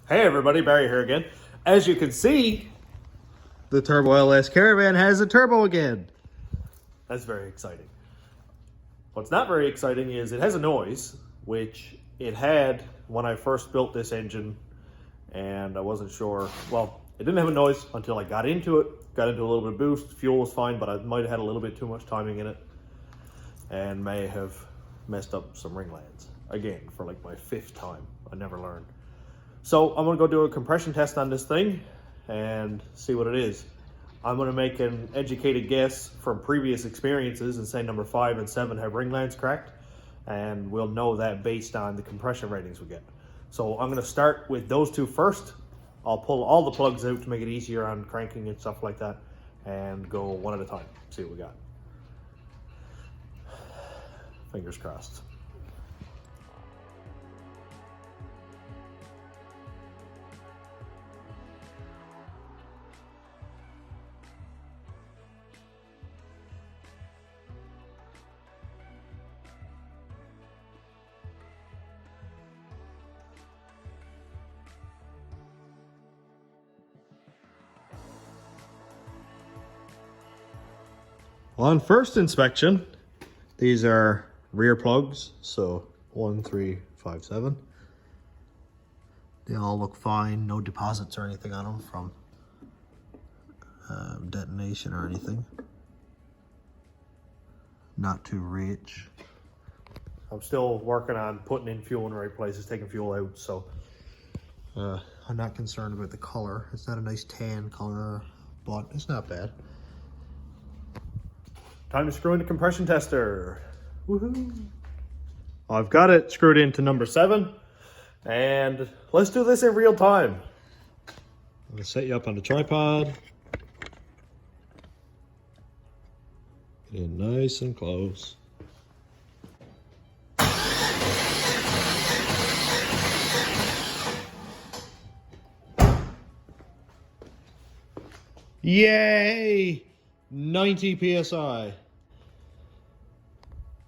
Hey everybody, Barry here again. As you can see, the Turbo LS Caravan has a turbo again. That's very exciting. What's not very exciting is it has a noise, which it had when I first built this engine, and I wasn't sure. Well, it didn't have a noise until I got into it, got into a little bit of boost. Fuel was fine, but I might have had a little bit too much timing in it and may have messed up some ring lands. Again, for like my 5th time. I never learned. So I'm gonna go do a compression test on this thing and see what it is. I'm gonna make an educated guess from previous experiences and say number 5 and 7 have ring lands cracked, and we'll know that based on the compression ratings we get. So I'm gonna start with those two first. I'll pull all the plugs out to make it easier on cranking and stuff like that, and go one at a time, see what we got. Fingers crossed. On first inspection, these are rear plugs, so 1, 3, 5, 7. They all look fine, no deposits or anything on them from detonation or anything. Not too rich. I'm still working on putting in fuel in the right places, taking fuel out, so I'm not concerned about the color. It's not a nice tan color, but it's not bad. Time to screw in the compression tester. Woohoo! I've got it screwed into number 7, and let's do this in real time. I'm gonna set you up on the tripod. Get in nice and close. Yay! 90 PSI.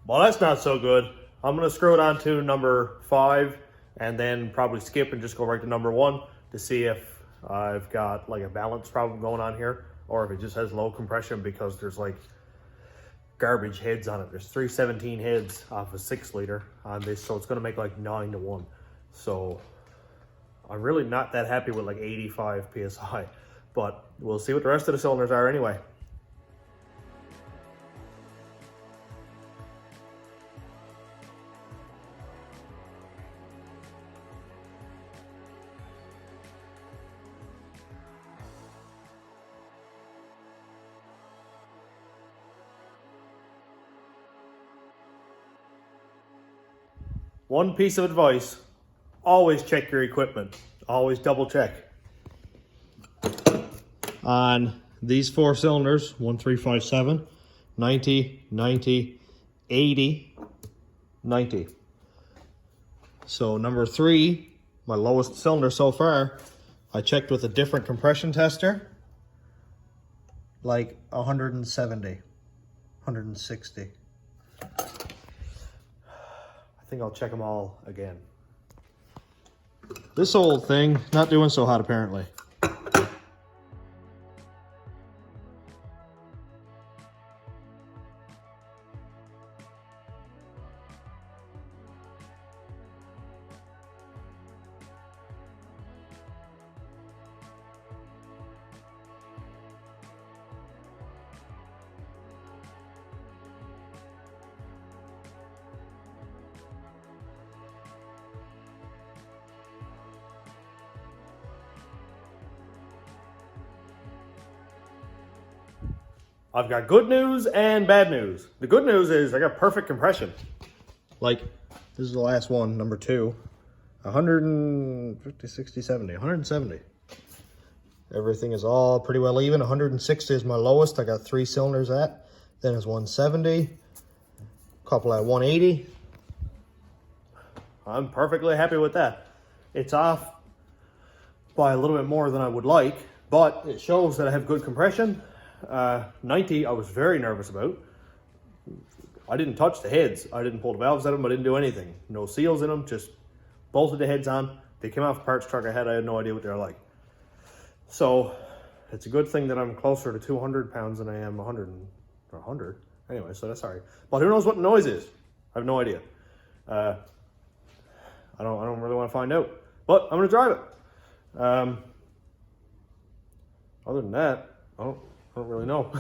Well, that's not so good. I'm gonna screw it on to number 5 and then probably skip and just go right to number 1 to see if I've got like a balance problem going on here, or if it just has low compression because there's like garbage heads on it. There's 317 heads off a 6 liter on this, so it's gonna make like 9 to 1. So I'm really not that happy with like 85 PSI, but we'll see what the rest of the cylinders are anyway. One piece of advice, always check your equipment. Always double check. On these 4 cylinders, 1, 3, 5, 7, 90, 90, 80, 90. So number 3, my lowest cylinder so far, I checked with a different compression tester, like 170, 160. I think I'll check them all again. This old thing, not doing so hot apparently. I've got good news and bad news. The good news is I got perfect compression. Like, this is the last one, number 2. 150, 60, 70, 170. Everything is all pretty well even. 160 is my lowest. I got 3 cylinders at. Then it's 170. A couple at 180. I'm perfectly happy with that. It's off by a little bit more than I would like, but it shows that I have good compression. 90, I was very nervous about. I didn't touch the heads. I didn't pull the valves out of them. I didn't do anything. No seals in them, just bolted the heads on. They came off a parts truck I had no idea what they're like. So it's a good thing that I'm closer to 200 pounds than I am 100. Anyway, so that's all right. But who knows what the noise is? I have no idea. I don't really want to find out. But I'm going to drive it. Other than that, I don't really know.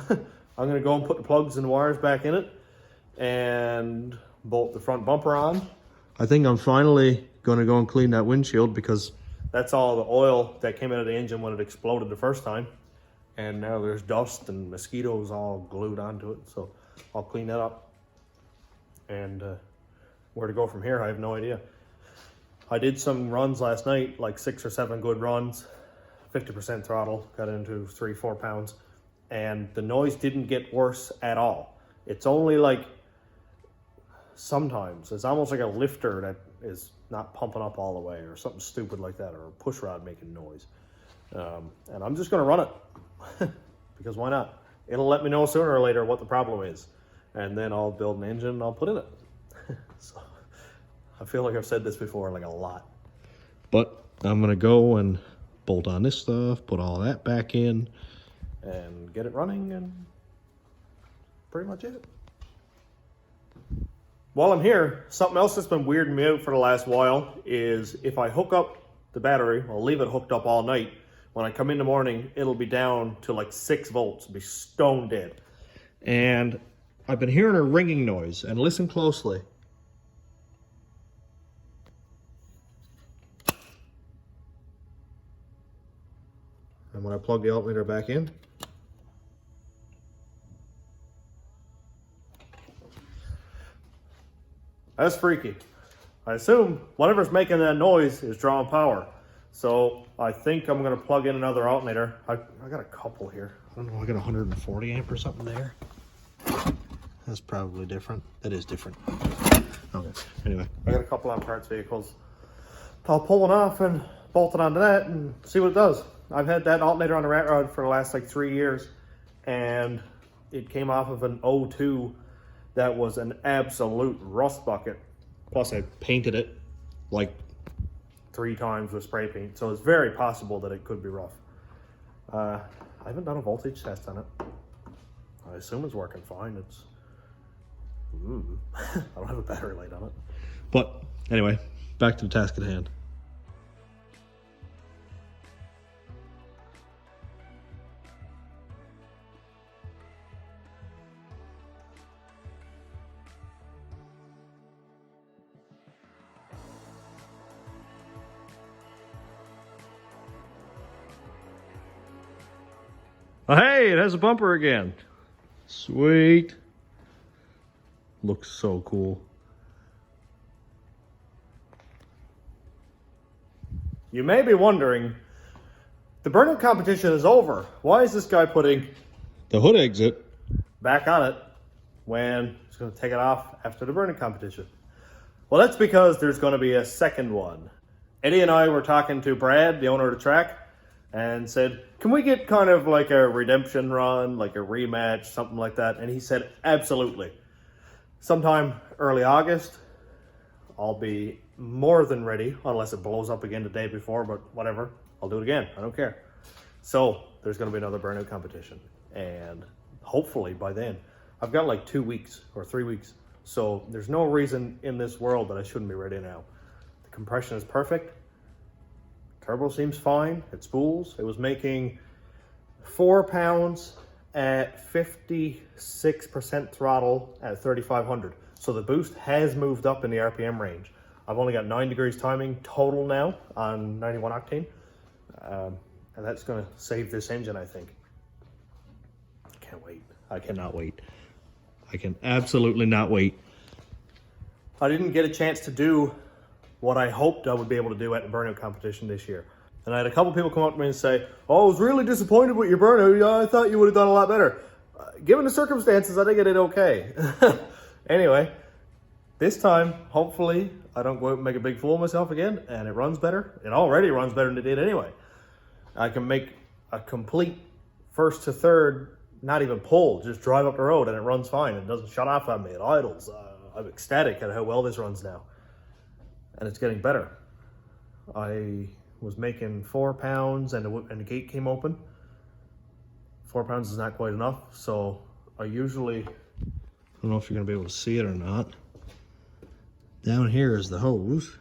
I'm going to go and put the plugs and wires back in it and bolt the front bumper on. I think I'm finally going to go and clean that windshield because that's all the oil that came out of the engine when it exploded the first time. And now there's dust and mosquitoes all glued onto it. So I'll clean that up. And where to go from here, I have no idea. I did some runs last night, like 6 or 7 good runs, 50% throttle, got into 3-4 pounds, and the noise didn't get worse at all. It's only like sometimes, it's almost like a lifter that is not pumping up all the way or something stupid like that, or a push rod making noise. And I'm just gonna run it because why not? It'll let me know sooner or later what the problem is, and then I'll build an engine and I'll put in it. So I feel like I've said this before, like a lot. But I'm gonna go and bolt on this stuff, put all that back in, and get it running, and pretty much it. While I'm here, something else that's been weirding me out for the last while is if I hook up the battery, I'll leave it hooked up all night. When I come in the morning, it'll be down to like 6 volts, it'll be stone dead. And I've been hearing a ringing noise, and listen closely. And when I plug the alternator back in, that's freaky. I assume whatever's making that noise is drawing power. So I think I'm gonna plug in another alternator. I got a couple here. I don't know, I got 140 amp or something there. That's probably different. That is different. Okay, anyway, I got a couple on parts vehicles. I'll pull one off and bolt it onto that and see what it does. I've had that alternator on the rat rod for the last like 3 years, and it came off of an 02 that was an absolute rust bucket. Plus I painted it like 3 times with spray paint, so it's very possible that it could be rough. I haven't done a voltage test on it. I assume it's working fine. It's I don't have a battery light on it. But anyway, back to the task at hand. Oh, hey, it has a bumper again. Sweet. Looks so cool. You may be wondering, the burnout competition is over. Why is this guy putting the hood exit back on it when he's going to take it off after the burnout competition? Well, that's because there's going to be a second one. Eddie and I were talking to Brad, the owner of the track, and said, can we get kind of like a redemption run, like a rematch, something like that? And he said, absolutely. Sometime early August, I'll be more than ready, unless it blows up again the day before, but whatever, I'll do it again, I don't care. So there's gonna be another burnout competition, and hopefully by then, I've got like 2 weeks or 3 weeks, so there's no reason in this world that I shouldn't be ready now. The compression is perfect. Turbo seems fine, it spools. It was making 4 pounds at 56% throttle at 3,500. So the boost has moved up in the RPM range. I've only got 9 degrees timing total now on 91 octane. And that's gonna save this engine, I think. I can't wait. I cannot wait. I can absolutely not wait. I didn't get a chance to do what I hoped I would be able to do at the burnout competition this year. And I had a couple people come up to me and say, oh, I was really disappointed with your burnout. Yeah, I thought you would have done a lot better. Given the circumstances, I think I did okay. Anyway, this time, hopefully, I don't go out and make a big fool of myself again, and it runs better. It already runs better than it did anyway. I can make a complete first to third, not even pull, just drive up the road, and it runs fine. It doesn't shut off on me. It idles. I'm ecstatic at how well this runs now. And it's getting better. I was making 4 pounds and the gate came open. 4 pounds is not quite enough, so I usually, I don't know if you're gonna be able to see it or not. Down here is the hose.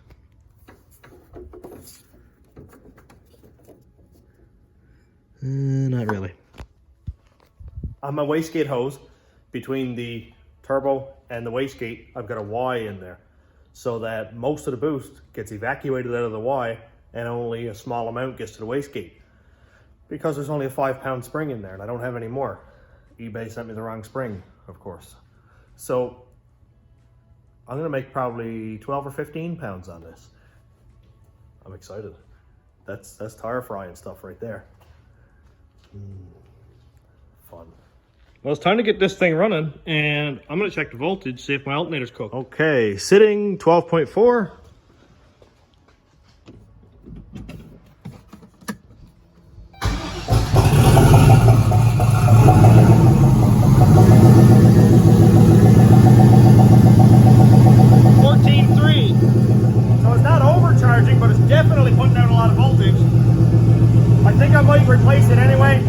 Not really. On my wastegate hose, between the turbo and the wastegate, I've got a Y in there, so that most of the boost gets evacuated out of the Y and only a small amount gets to the wastegate. Because there's only a 5-pound spring in there and I don't have any more. eBay sent me the wrong spring, of course. So I'm gonna make probably 12 or 15 pounds on this. I'm excited. That's tire frying stuff right there. Fun. Well, it's time to get this thing running, and I'm gonna check the voltage, see if my alternator's cooked. Okay, sitting 12.4. So it's not overcharging, but it's definitely putting out a lot of voltage. I think I might replace it anyway,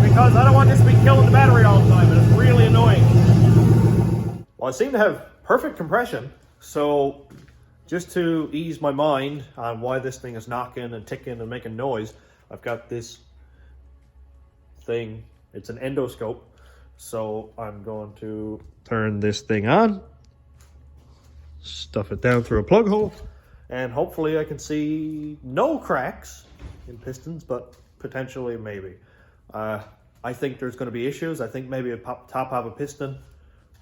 because I don't want this to be killing the battery all the time, and it's really annoying. Well, I seem to have perfect compression, so just to ease my mind on why this thing is knocking and ticking and making noise, I've got this thing. It's an endoscope, so I'm going to turn this thing on, stuff it down through a plug hole, and hopefully I can see no cracks in pistons, but potentially maybe. I think there's going to be issues. I think maybe a top of a piston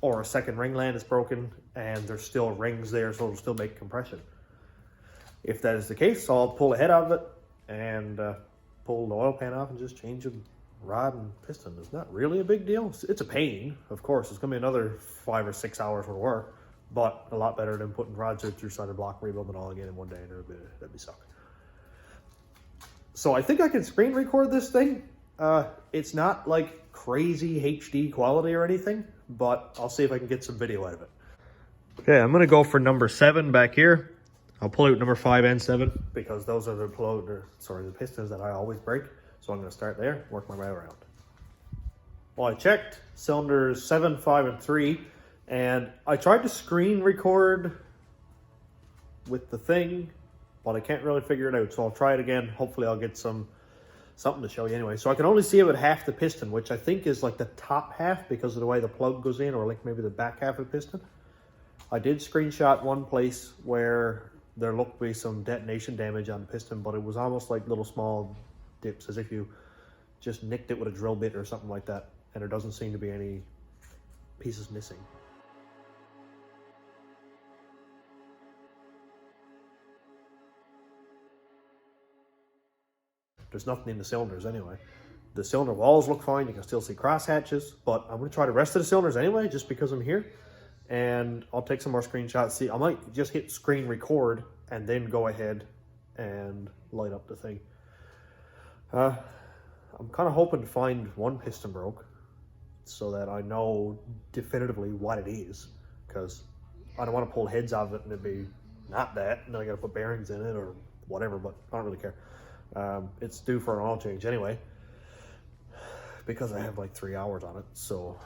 or a second ringland is broken and there's still rings there, so it'll still make compression. If that is the case, I'll pull the head out of it and pull the oil pan off and just change the rod and piston. It's not really a big deal. It's a pain, of course. It's going to be another 5 or 6 hours worth of work, but a lot better than putting rods through solder block, rebuilding it all again in one day, and that'd be suck. So I think I can screen record this thing. It's not like crazy HD quality or anything, but I'll see if I can get some video out of it. Okay, I'm gonna go for number 7 back here. I'll pull out number 5 and 7 because those are the pistons that I always break. So I'm gonna start there, work my way around. Well, I checked cylinders 7, 5, and 3, and I tried to screen record with the thing, but I can't really figure it out. So I'll try it again. Hopefully I'll get something to show you anyway. So I can only see about half the piston, which I think is like the top half because of the way the plug goes in, or like maybe the back half of the piston. I did screenshot one place where there looked to be some detonation damage on the piston, but it was almost like little small dips, as if you just nicked it with a drill bit or something like that, and there doesn't seem to be any pieces missing. There's nothing in the cylinders anyway. The cylinder walls look fine. You can still see cross hatches, but I'm going to try the rest of the cylinders anyway, just because I'm here. And I'll take some more screenshots. See, I might just hit screen record and then go ahead and light up the thing. I'm kind of hoping to find one piston broke so that I know definitively what it is, because I don't want to pull heads out of it and it'd be not that, and then I got to put bearings in it or whatever, but I don't really care. It's due for an oil change anyway, because I have like 3 hours on it. So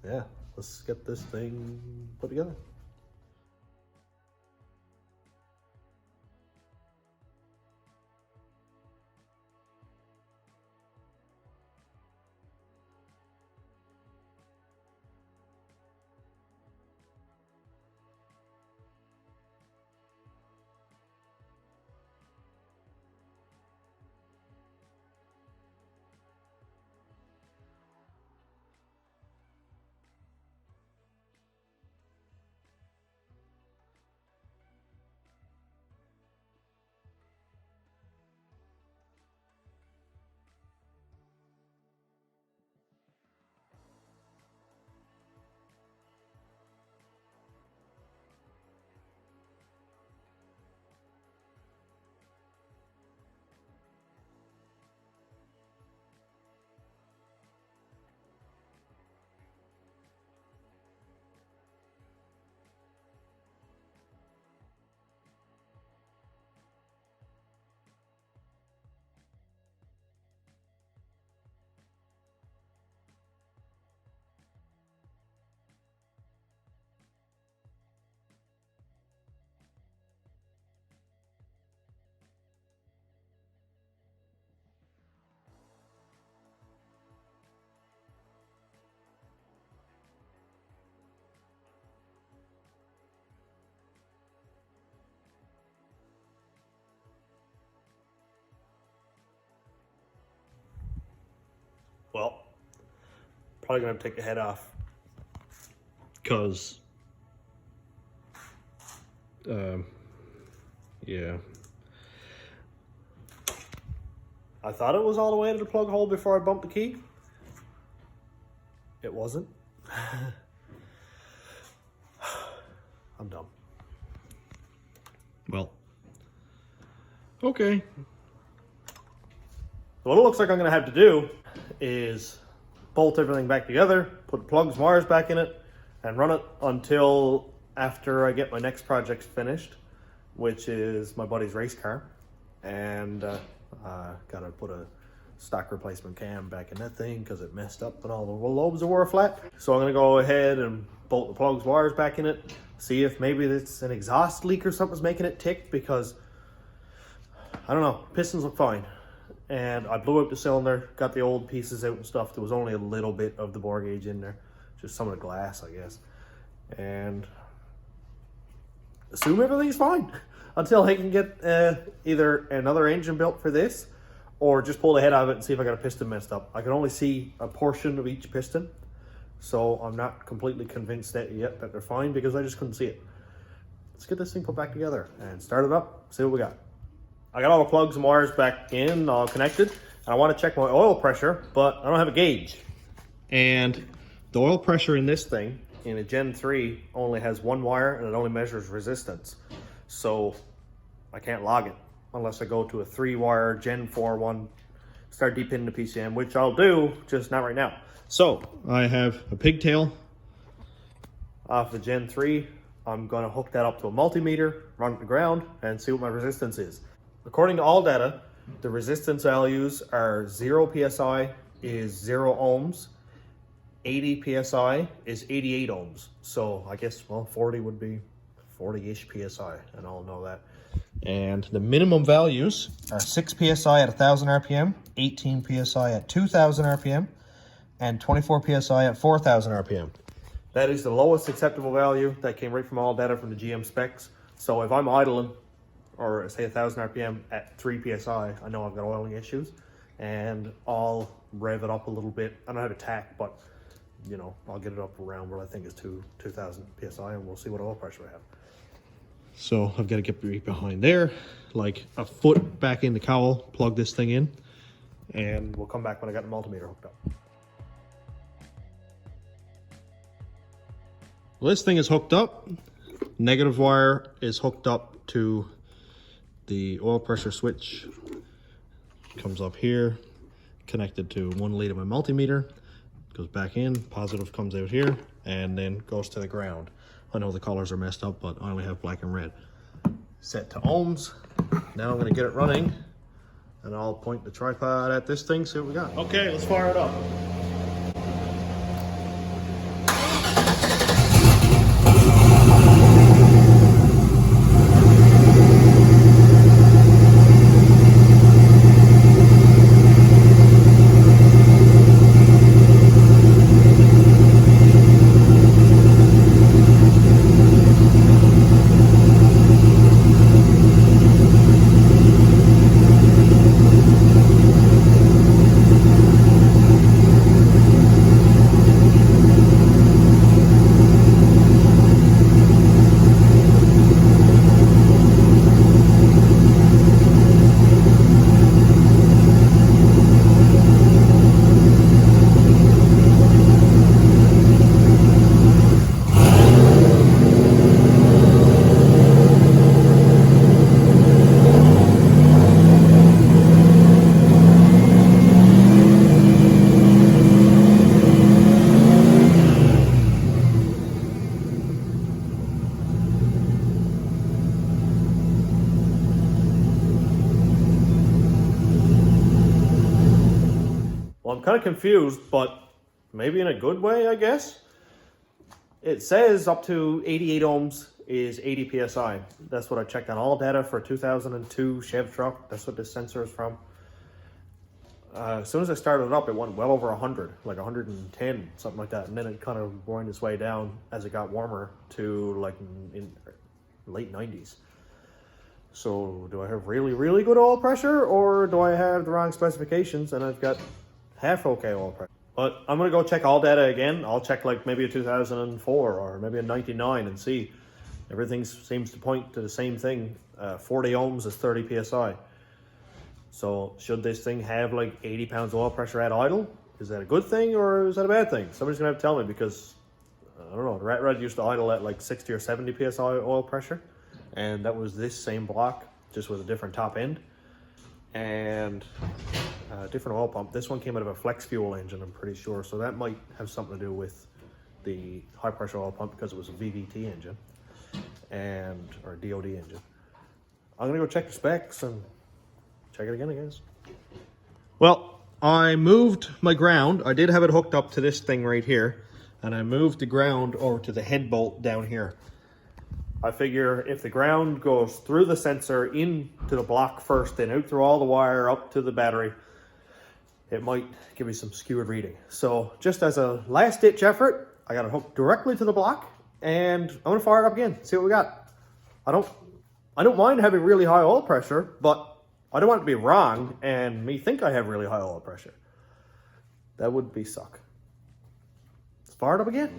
yeah, let's get this thing put together. Probably gonna have to take the head off. Because, yeah. I thought it was all the way to the plug hole before I bumped the key. It wasn't. I'm dumb. Well, okay. What it looks like I'm gonna have to do is bolt everything back together, put plugs, wires back in it, and run it until after I get my next project finished, which is my buddy's race car. And gotta put a stock replacement cam back in that thing because it messed up and all the lobes were flat. So I'm gonna go ahead and bolt the plugs, wires back in it, see if maybe it's an exhaust leak or something's making it tick, because I don't know, pistons look fine. And I blew out the cylinder, got the old pieces out and stuff. There was only a little bit of the bore gauge in there, just some of the glass, I guess. And assume everything's fine until I can get either another engine built for this, or just pull the head out of it and see if I got a piston messed up. I can only see a portion of each piston, so I'm not completely convinced yet that they're fine, because I just couldn't see it. Let's get this thing put back together and start it up, see what we got. I got all the plugs and wires back in, all connected, and I want to check my oil pressure, but I don't have a gauge. And the oil pressure in this thing, in a Gen 3, only has one wire, and it only measures resistance. So I can't log it unless I go to a 3-wire Gen 4 one, start deep into PCM, which I'll do, just not right now. So I have a pigtail off the Gen 3. I'm going to hook that up to a multimeter, run it to the ground, and see what my resistance is. According to all data, the resistance values are 0 PSI is 0 ohms, 80 PSI is 88 ohms. So I guess, well, 40 would be 40-ish PSI, and I'll know that. And the minimum values are 6 PSI at 1,000 RPM, 18 PSI at 2,000 RPM, and 24 PSI at 4,000 RPM. That is the lowest acceptable value. That came right from all data from the GM specs. So if I'm idling, or say 1,000 RPM at 3 PSI, I know I've got oiling issues, and I'll rev it up a little bit. I don't have a tack, but you know, I'll get it up around what I think is 2,000 PSI, and we'll see what oil pressure I have. So I've got to get behind there, like a foot back in the cowl, plug this thing in, and we'll come back when I got the multimeter hooked up. Well, this thing is hooked up. Negative wire is hooked up to the oil pressure switch. Comes up here, connected to one lead of my multimeter, goes back in, positive comes out here, and then goes to the ground. I know the colors are messed up, but I only have black and red. Set to ohms. Now I'm gonna get it running, and I'll point the tripod at this thing, see what we got. Okay, let's fire it up. Well, I'm kind of confused, but maybe in a good way, I guess. It says up to 88 ohms is 80 PSI. That's what I checked on all data for a 2002 Chev truck. That's what this sensor is from. As soon as I started it up, it went well over 100, like 110, something like that. And then it kind of wound its way down as it got warmer to like in late 90s. So do I have really, really good oil pressure, or do I have the wrong specifications and I've got half okay oil pressure? But I'm going to go check all data again. I'll check like maybe a 2004 or maybe a 99 and see. Everything seems to point to the same thing. 40 ohms is 30 psi. So should this thing have like 80 pounds oil pressure at idle? Is that a good thing or is that a bad thing? Somebody's going to have to tell me, because I don't know, the Rat Rod used to idle at like 60 or 70 psi oil pressure. And that was this same block, just with a different top end. And a different oil pump. This one came out of a flex fuel engine, I'm pretty sure. So that might have something to do with the high pressure oil pump, because it was a VVT engine or a DOD engine. I'm gonna go check the specs and check it again, I guess. Well, I moved my ground. I did have it hooked up to this thing right here, and I moved the ground over to the head bolt down here. I figure if the ground goes through the sensor into the block first, then out through all the wire up to the battery, it might give me some skewed reading. So just as a last ditch effort, I got it hooked directly to the block, and I'm gonna fire it up again, see what we got. I don't mind having really high oil pressure, but I don't want it to be wrong and me think I have really high oil pressure. That would be suck. Let's fire it up again.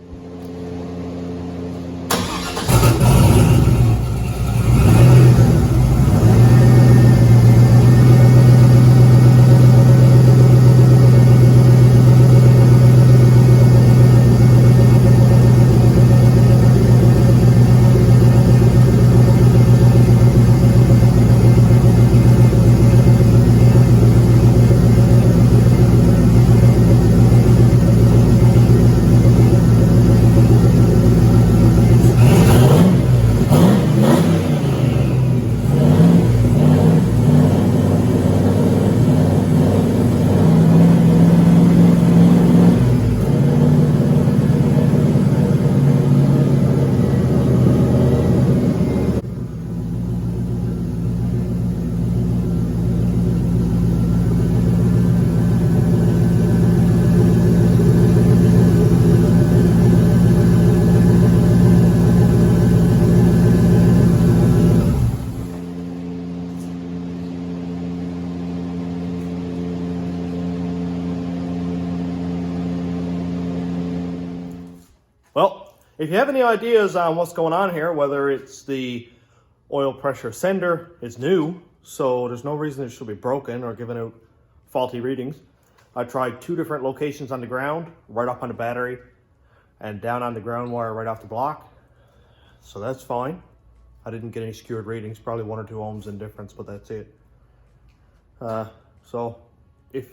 Well, if you have any ideas on what's going on here, whether it's the oil pressure sender is new, so there's no reason it should be broken or giving out faulty readings. I tried 2 different locations on the ground, right up on the battery, and down on the ground wire right off the block. So that's fine. I didn't get any skewed readings, probably 1 or 2 ohms in difference, but that's it. So if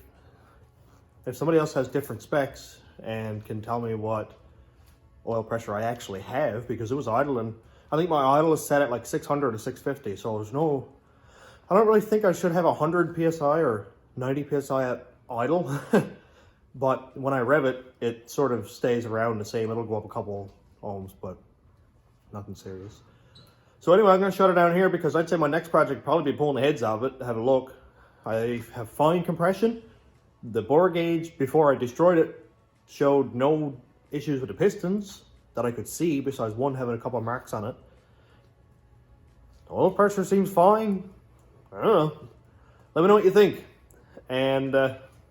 somebody else has different specs and can tell me what oil pressure I actually have, because it was idling. I think my idle is set at like 600 or 650, so there's no, I don't really think I should have 100 psi or 90 psi at idle. But when I rev it, it sort of stays around the same. It'll go up a couple ohms, but nothing serious. So anyway, I'm going to shut it down here, because I'd say my next project would probably be pulling the heads out of it, have a look. I have fine compression. The bore gauge, before I destroyed it, showed no issues with the pistons that I could see, besides one having a couple of marks on it. The oil pressure seems fine. I don't know. Let me know what you think. And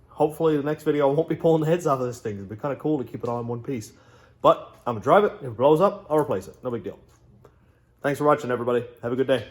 hopefully the next video I won't be pulling the heads off of this thing. It'd be kind of cool to keep it all in one piece. But I'm going to drive it. If it blows up, I'll replace it. No big deal. Thanks for watching, everybody. Have a good day.